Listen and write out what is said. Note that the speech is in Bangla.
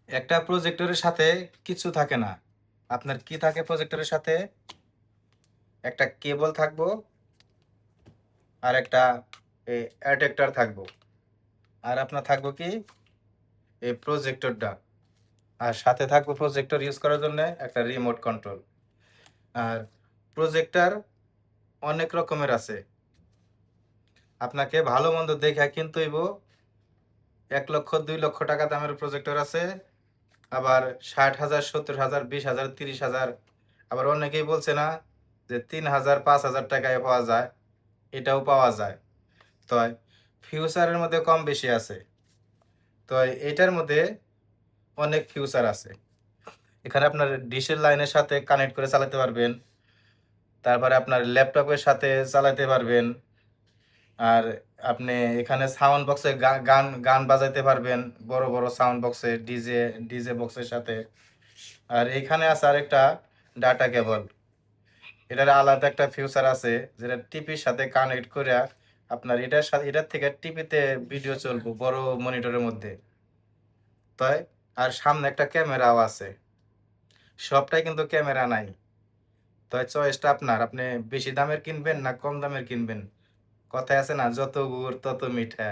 একটা প্রজেক্টরের সাথে কিছু থাকে না। আপনার কি থাকে প্রজেক্টরের সাথে? একটা কেবল থাকবো আর একটা অ্যাডাপ্টার থাকবো। আর আপনার থাকবো কি এই প্রজেক্টরটা। আর সাথে থাকবো প্রজেক্টর ইউজ করার জন্য একটা রিমোট কন্ট্রোল। আর প্রজেক্টর অনেক রকমের আছে। আপনাকে ভালো মন্দ দেখে কিনতে হইব। 1 লক্ষ 2 লক্ষ টাকা দামের প্রজেক্টর আছে, আবার 60,000 70,000 20,000 30,000। আবার অনেকেই বলছে না যে 3,000 5,000 টাকায় পাওয়া যায়, এটাও পাওয়া যায়। তো ফিউচারের মধ্যে কম বেশি আছে। তো এটার মধ্যে অনেক ফিউচার আছে। এখানে আপনার ডিশের লাইনের সাথে কানেক্ট করে চালাতে পারবেন, তারপরে আপনার ল্যাপটপের সাথে চালাতে পারবেন। আর আপনি এখানে সাউন্ড বক্সে গান গান বাজাইতে পারবেন, বড় বড় সাউন্ড বক্সে, ডিজে ডিজে বক্সের সাথে। আর এখানে আছে আরেকটা ডাটা কেবল। এটার আলাদা একটা ফিউচার আছে, যেটা টিভির সাথে কানেক্ট করে আপনার এটার সাথে এটার থেকে টিভিতে ভিডিও চলবে বড় মনিটরের মধ্যে। তাই আর সামনে একটা ক্যামেরাও আছে। সবটাই কিন্তু ক্যামেরা নাই। তাই চয়েসটা আপনার, আপনি বেশি দামের কিনবেন না কম দামের কিনবেন। কথায় আছে না, যত গুড় তত মিঠা।